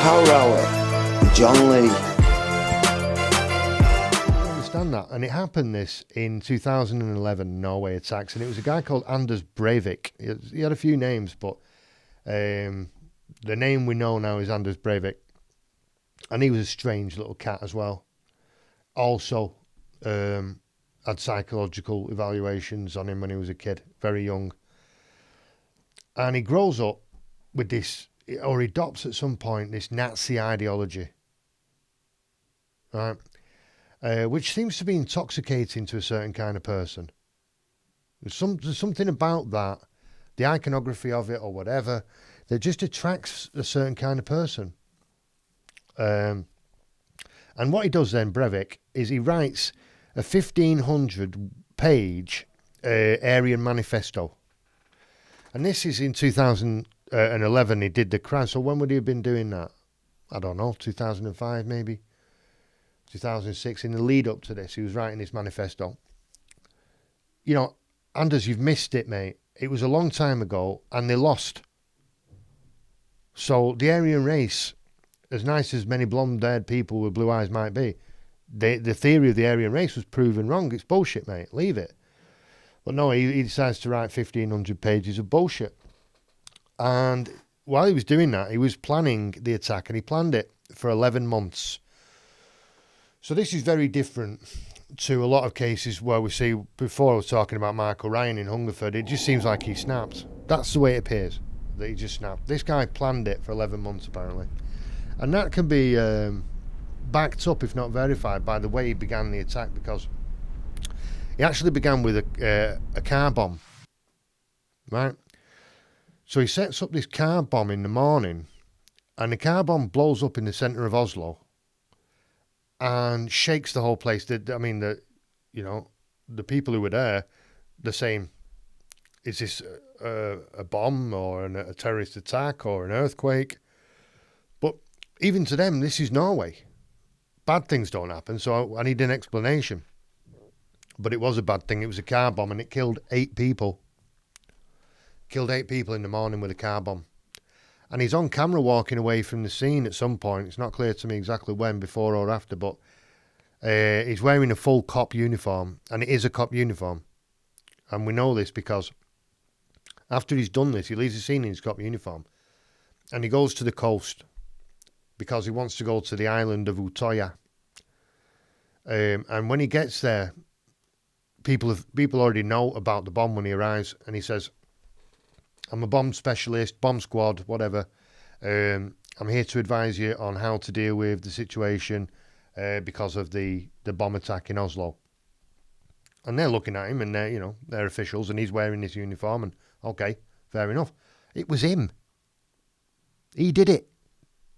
Power Hour with John Lee. I understand that. And it happened this in 2011 Norway attacks, and it was a guy called Anders Breivik. He had a few names, but the name we know now is Anders Breivik. And he was a strange little cat as well. Also had psychological evaluations on him when he was a kid, very young. And he grows up with this, or he adopts at some point, this Nazi ideology, right? Which seems to be intoxicating to a certain kind of person. There's something about that, the iconography of it or whatever, that just attracts a certain kind of person. And what he does then, Breivik, is he writes a 1,500-page Aryan manifesto. And this is in 2011 he did the crime. So when would he have been doing that? I don't know, 2005 maybe? 2006. In the lead up to this, he was writing his manifesto. You know, Anders, you've missed it, mate. It was a long time ago and they lost. So the Aryan race, as nice as many blonde-haired people with blue eyes might be, the theory of the Aryan race was proven wrong. It's bullshit, mate. Leave it. But no, he decides to write 1,500 pages of bullshit. And while he was doing that, he was planning the attack, and he planned it for 11 months. So this is very different to a lot of cases where we see, before I was talking about Michael Ryan in Hungerford, it just seems like he snapped. That's the way it appears, that he just snapped. This guy planned it for 11 months, apparently. And that can be backed up, if not verified, by the way he began the attack, because he actually began with a car bomb, right? So he sets up this car bomb in the morning, and the car bomb blows up in the centre of Oslo and shakes the whole place. The people who were there, they're saying, is this a bomb or a terrorist attack or an earthquake? But even to them, this is Norway. Bad things don't happen, so I need an explanation. But it was a bad thing. It was a car bomb, and it killed 8 people. Killed 8 people in the morning with a car bomb. And he's on camera walking away from the scene at some point. It's not clear to me exactly when, before or after, but he's wearing a full cop uniform, and it is a cop uniform. And we know this because after he's done this, he leaves the scene in his cop uniform, and he goes to the coast because he wants to go to the island of Utoya. And when he gets there, people already know about the bomb when he arrives, and he says, I'm a bomb specialist, bomb squad, whatever. I'm here to advise you on how to deal with the situation because of the bomb attack in Oslo. And they're looking at him, and they're officials, and he's wearing this uniform, and okay, fair enough. It was him. He did it.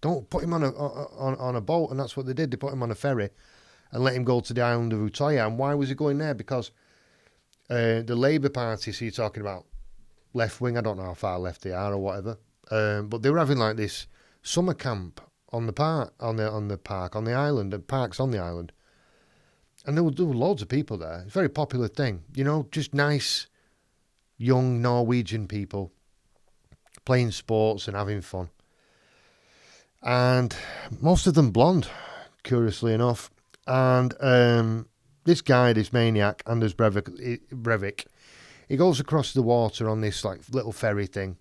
Don't put him on a boat, and that's what they did. They put him on a ferry and let him go to the island of Utoya. And why was he going there? Because the Labour Party, so you're talking about left wing, I don't know how far left they are or whatever, but they were having like this summer camp on the island, and parks on the island, and there were loads of people there. It's a very popular thing, just nice young Norwegian people playing sports and having fun, and most of them blonde, curiously enough. And this guy, this maniac, Anders Breivik, he goes across the water on this like little ferry thing,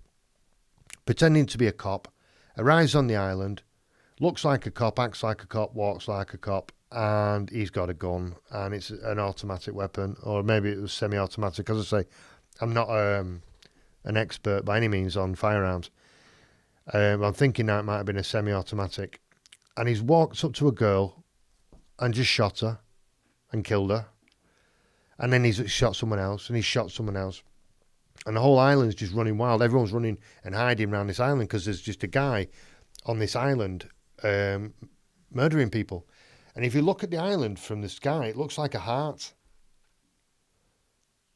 pretending to be a cop, arrives on the island, looks like a cop, acts like a cop, walks like a cop, and he's got a gun, and it's an automatic weapon, or maybe it was semi-automatic. As I say, I'm not an expert by any means on firearms. I'm thinking that it might have been a semi-automatic. And he's walked up to a girl and just shot her and killed her. And then he's shot someone else, and he's shot someone else. And the whole island's just running wild. Everyone's running and hiding around this island because there's just a guy on this island murdering people. And if you look at the island from the sky, it looks like a heart.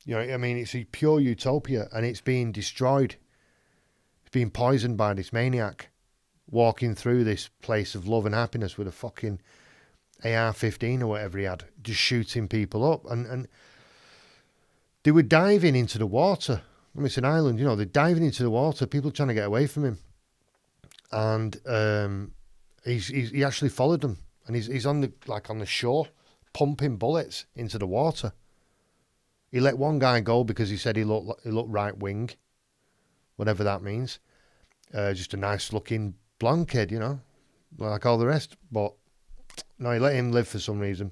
It's a pure utopia, and it's being destroyed. It's being poisoned by this maniac walking through this place of love and happiness with a fucking AR-15 or whatever he had, just shooting people up. And they were diving into the water. I mean, it's an island, they're diving into the water, people trying to get away from him. And he actually followed them, and he's on the shore, pumping bullets into the water. He let one guy go because he said he looked right wing, whatever that means. Just a nice looking blonde kid, like all the rest. But no, he let him live for some reason.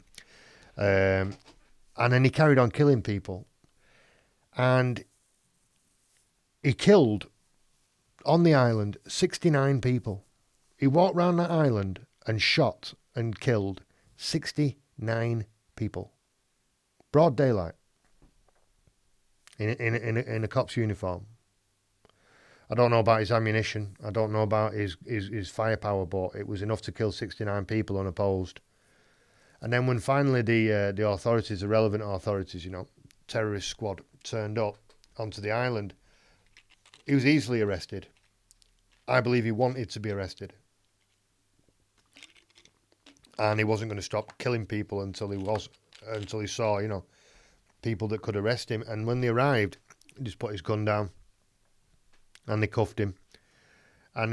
And then he carried on killing people. And he killed, on the island, 69 people. He walked around that island and shot and killed 69 people. Broad daylight. In a cop's uniform. I don't know about his ammunition. I don't know about his firepower, but it was enough to kill 69 people unopposed. And then when finally the authorities, the relevant authorities, terrorist squad, turned up onto the island, he was easily arrested. I believe he wanted to be arrested. And he wasn't going to stop killing people until he saw, people that could arrest him. And when they arrived, he just put his gun down. And they cuffed him, and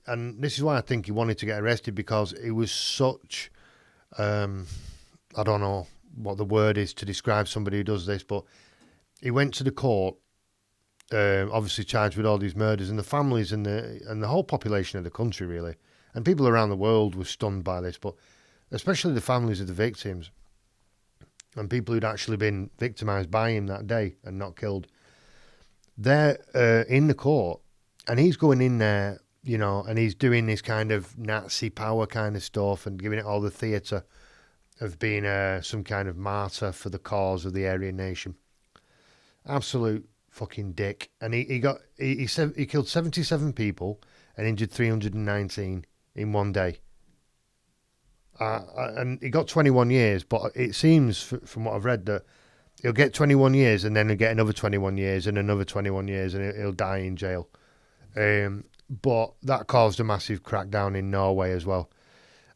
and this is why I think he wanted to get arrested, because it was such, I don't know what the word is to describe somebody who does this, but he went to the court, obviously charged with all these murders, and the families and the whole population of the country really, and people around the world were stunned by this, but especially the families of the victims and people who'd actually been victimised by him that day and not killed. They're in the court, and he's going in there, and he's doing this kind of Nazi power kind of stuff and giving it all the theatre of being some kind of martyr for the cause of the Aryan nation. Absolute fucking dick. And he killed 77 people and injured 319 in one day. And he got 21 years, but it seems, from what I've read, that he'll get 21 years and then he'll get another 21 years and another 21 years and he'll die in jail. But that caused a massive crackdown in Norway as well.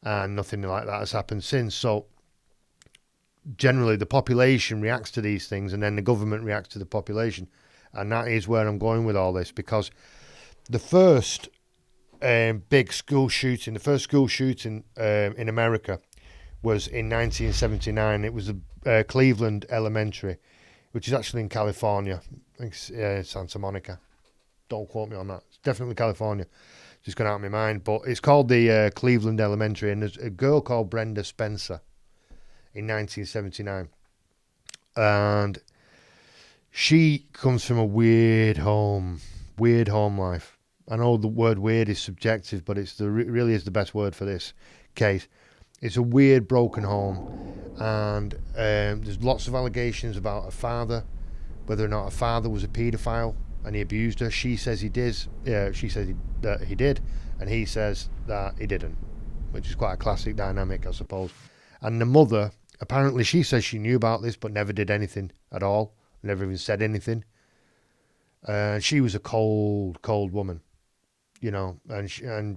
And nothing like that has happened since. So generally the population reacts to these things, and then the government reacts to the population. And that is where I'm going with all this, because the first big school shooting, in America was in 1979. It was a Cleveland Elementary, which is actually in California. I think it's Santa Monica. Don't quote me on that. It's definitely California. It's just gone out of my mind. But it's called the Cleveland Elementary, and there's a girl called Brenda Spencer in 1979. And she comes from a weird home life. I know the word weird is subjective, but it really is the best word for this case. It's a weird, broken home, and there's lots of allegations about her father, whether or not her father was a paedophile and he abused her. She says he did. She says that he did, and he says that he didn't, which is quite a classic dynamic, I suppose. And the mother, apparently, she says she knew about this but never did anything at all, never even said anything. She was a cold woman. And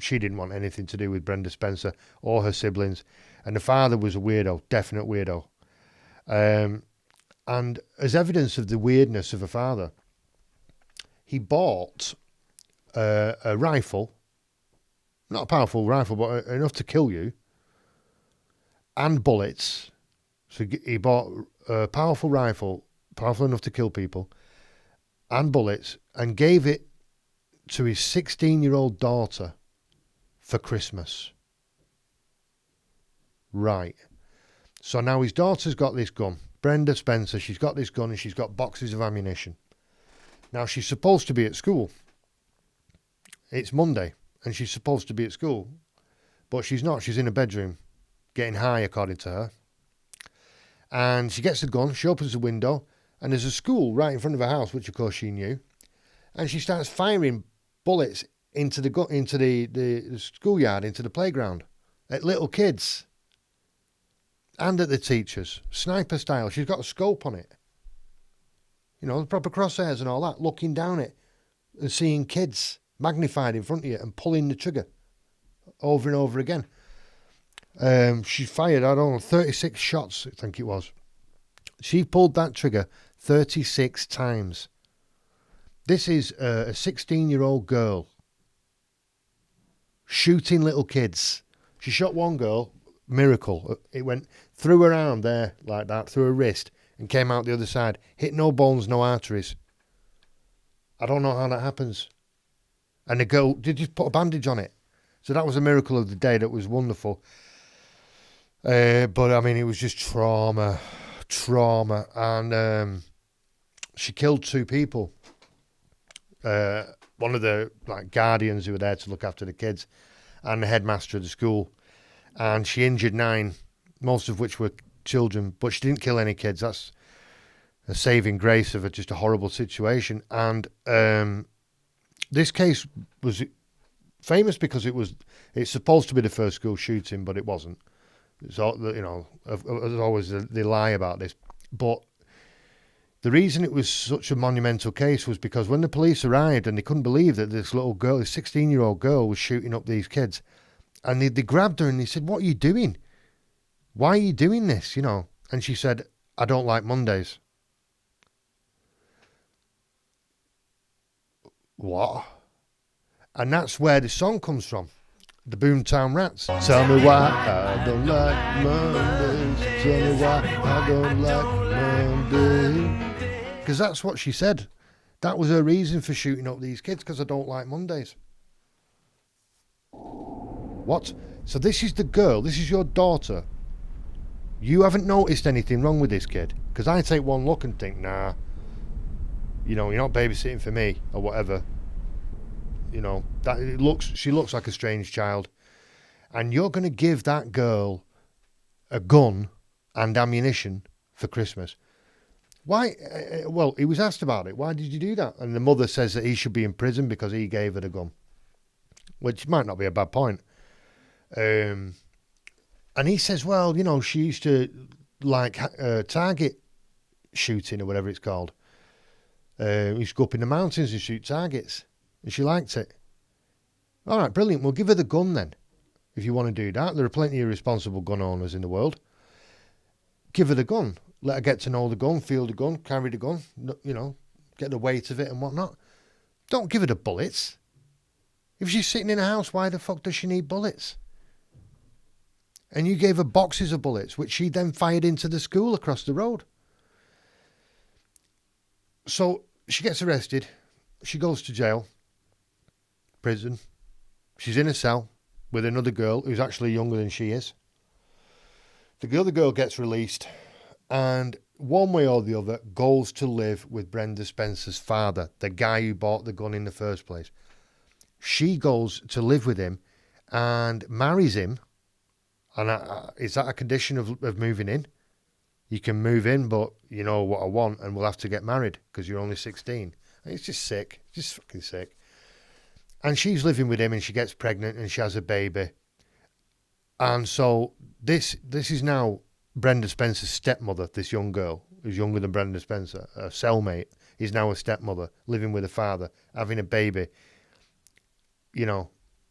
she didn't want anything to do with Brenda Spencer or her siblings. And the father was a weirdo, definite weirdo. And as evidence of the weirdness of her father, he bought a rifle, not a powerful rifle, but enough to kill you, and bullets. So he bought a powerful rifle, powerful enough to kill people, and bullets, and gave it to his 16-year-old daughter for Christmas. Right. So now his daughter's got this gun. Brenda Spencer, she's got this gun and she's got boxes of ammunition. Now she's supposed to be at school. It's Monday and she's supposed to be at school. But she's not. She's in a bedroom getting high, according to her. And she gets the gun, she opens the window, and there's a school right in front of her house, which of course she knew. And she starts firing bullets into the schoolyard, into the playground, at little kids and at the teachers, sniper style. She's got a scope on it, the proper crosshairs and all that, looking down it and seeing kids magnified in front of you and pulling the trigger over and over again. She fired, 36 shots, I think it was. She pulled that trigger 36 times. This is a 16-year-old girl shooting little kids She shot one girl, miracle. It went through her arm there, like that, through her wrist, and came out the other side. Hit no bones, no arteries. I don't know how that happens. And the girl did just put a bandage on it. So that was a miracle of the day. That was wonderful. But I mean, it was just trauma. And she killed 2 people. One of the guardians who were there to look after the kids, and the headmaster of the school. And she injured 9, most of which were children, but she didn't kill any kids. That's a saving grace of just a horrible situation. And this case was famous because it's supposed to be the first school shooting, but it wasn't. So, there's always they lie about this. But the reason it was such a monumental case was because when the police arrived, and they couldn't believe that this little girl, this 16-year-old girl, was shooting up these kids. And they grabbed her and they said, "What are you doing? Why are you doing this?" And she said, "I don't like Mondays." What? And that's where the song comes from. The Boomtown Rats. Tell me why I don't like Mondays. Tell me why I don't like Mondays. Because that's what she said. That was her reason for shooting up these kids, because I don't like Mondays. What? So this is the girl, this is your daughter. You haven't noticed anything wrong with this kid? Because I take one look and think, nah, you're not babysitting for me, or whatever. She looks like a strange child. And you're going to give that girl a gun and ammunition for Christmas. Why? Well, he was asked about it. Why did you do that? And the mother says that he should be in prison because he gave her the gun. Which might not be a bad point. And he says, well, she used to target shooting or whatever it's called. He used to go up in the mountains and shoot targets. And she liked it. All right, brilliant. We'll give her the gun then, if you want to do that. There are plenty of responsible gun owners in the world. Give her the gun. Let her get to know the gun, feel the gun, carry the gun, get the weight of it and whatnot. Don't give her the bullets. If she's sitting in a house, why the fuck does she need bullets? And you gave her boxes of bullets, which she then fired into the school across the road. So she gets arrested. She goes to jail. Prison. She's in a cell with another girl who's actually younger than she is. The other girl gets released, and one way or the other goes to live with Brenda Spencer's father, the guy who bought the gun in the first place. She goes to live with him and marries him. And is that a condition of moving in? You can move in, but you know what I want, and we'll have to get married because you're only 16. It's just sick. Just fucking sick. And she's living with him, and she gets pregnant, and she has a baby. And so this is now Brenda Spencer's stepmother, this young girl who's younger than Brenda Spencer, a cellmate, is now a stepmother, living with her father, having a baby.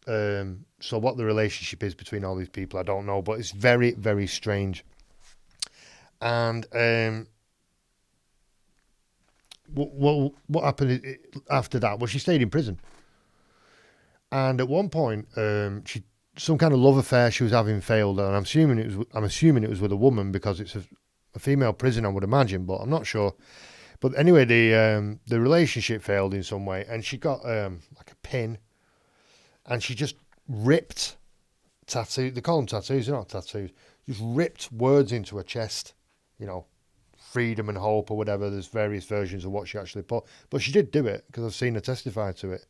So what the relationship is between all these people, I don't know, but it's very, very strange. And what happened after that? Well, she stayed in prison. And at one point, some kind of love affair she was having failed, and I'm assuming it was with a woman because it's a female prison, I would imagine, but I'm not sure. But anyway, the relationship failed in some way, and she got like a pin, and she just ripped tattoos. They call them tattoos, they're not tattoos. Just ripped words into her chest, freedom and hope or whatever. There's various versions of what she actually put, but she did do it because I've seen her testify to it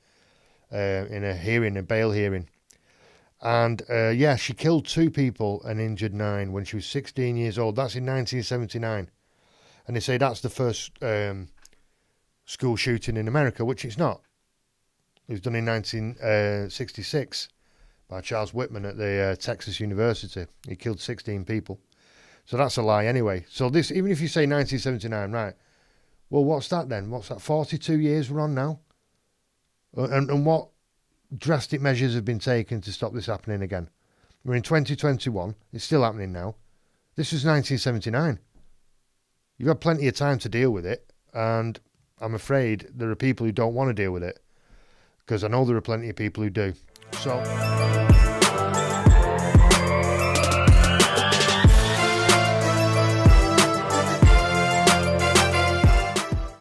in a bail hearing. And she killed 2 people and injured 9 when she was 16 years old. That's in 1979. And they say that's the first school shooting in America, which it's not. It was done in 1966 by Charles Whitman at the Texas University. He killed 16 people. So that's a lie anyway. So this, even if you say 1979, right, well, what's that then? What's that, 42 years we're on now? And what drastic measures have been taken to stop this happening again? We're in 2021. It's still happening now. This was 1979. You've had plenty of time to deal with it, and I'm afraid there are people who don't want to deal with it, because I know there are plenty of people who do. So